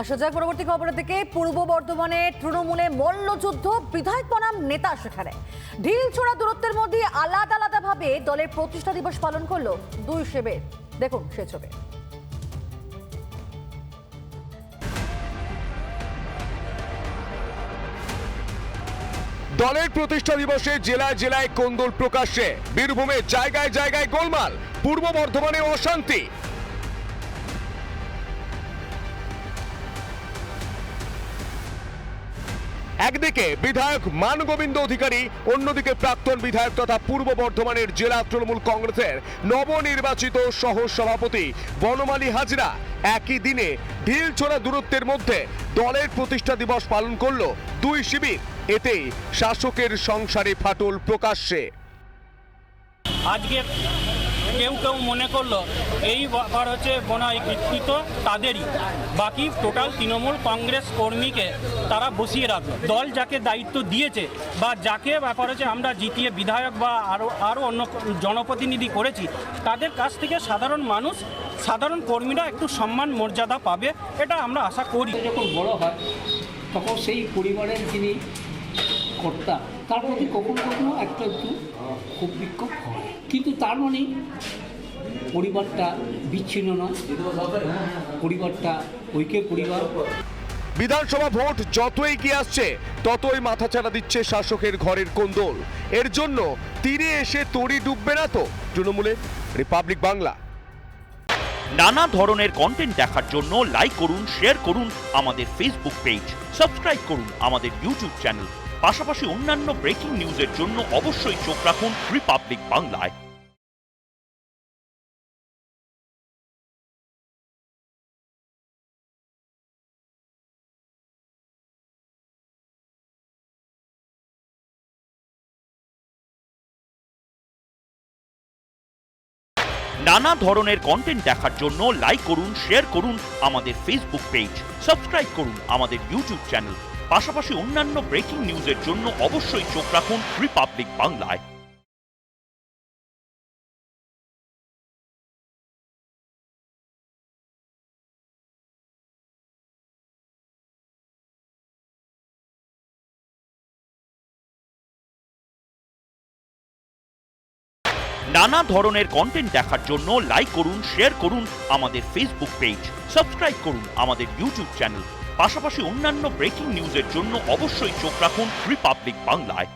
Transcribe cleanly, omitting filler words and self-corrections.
আসা যাক পরবর্তী খবরের দিকে। পূর্ব বর্ধমানে তৃণমূলে মল্লযুদ্ধ, বিধায়ক বনাম নেতা সেখানে ঢিল ছোড়া দূরত্বের মধ্যে আলাদা আলাদা ভাবে দলের প্রতিষ্ঠা দিবস পালন করলো দুই শিবির। দেখুন সে ছবি। দলের প্রতিষ্ঠা দিবসে জেলায় জেলায় কোন্দল প্রকাশ্যে, বীরভূমে জায়গায় জায়গায় গোলমাল, পূর্ব বর্ধমানে অশান্তি। একদিকে বিধায়ক মানগোবিন্দ অধিকারী, অন্যদিকে প্রাক্তন বিধায়ক তথা পূর্ব বর্ধমানের জেলা তৃণমূল কংগ্রেসের নবনির্বাচিত সহ সভাপতি বনমালী হাজরা একই দিনে ঢিল ছোড়া দূরত্বের মধ্যে দলের প্রতিষ্ঠা দিবস পালন করলো দুই শিবির। এতেই শাসকের সংসারে ফাটল প্রকাশ্যে। আজকে কেউ কেউ মনে করলো এই ব্যাপার হচ্ছে বোনাই কৃতিত্ব তাদেরই, বাকি টোটাল তৃণমূল কংগ্রেস কর্মীকে তারা বসিয়ে রাখলো। দল যাকে দায়িত্ব দিয়েছে বা যাকে ব্যাপার হচ্ছে আমরা জিতিয়ে বিধায়ক বা আরও অন্য জনপ্রতিনিধি করেছি, তাদের কাছ থেকে সাধারণ মানুষ, সাধারণ কর্মীরা একটু সম্মান মর্যাদা পাবে, এটা আমরা আশা করি। যখন বড় হয় তখন সেই পরিবারের যিনি কর্তা তার প্রতি কখনো কখনো একটু খুব বিক্ষোভ হয়, কিন্তু তার মানে পরিবারটা বিচ্ছিন্ন নয়, পরিবারটা ঐক্যের পরিবার। বিধানসভা ভোট যত এগিয়ে আসছে ততই মাথাচাড়া দিচ্ছে শাসকের ঘরের কোন্দল। এর জন্য তীরে এসে তরি ডুববে না তো তৃণমূলে? রিপাবলিক বাংলা। নানা ধরনের কন্টেন্ট দেখার জন্য লাইক করুন, শেয়ার করুন আমাদের ফেসবুক পেজ, সাবস্ক্রাইব করুন আমাদের ইউটিউব চ্যানেল। পাশাপাশি অন্যান্য ব্রেকিং নিউজের জন্য অবশ্যই চোখ রাখুন রিপাবলিক বাংলায়। নানা ধরনের কন্টেন্ট দেখার জন্য লাইক করুন, শেয়ার করুন আমাদের ফেসবুক পেজ, সাবস্ক্রাইব করুন আমাদের ইউটিউব চ্যানেল। পাশাপাশি অন্যান্য ব্রেকিং নিউজের জন্য অবশ্যই চোখ রাখুন রিপাবলিক বাংলায়। নানা ধরনের কন্টেন্ট দেখার জন্য লাইক করুন, শেয়ার করুন আমাদের ফেসবুক পেজ, সাবস্ক্রাইব করুন আমাদের ইউটিউব চ্যানেল। পাশাপাশি অন্যান্য ব্রেকিং নিউজের জন্য অবশ্যই চোখ রাখুন রিপাবলিক বাংলায়।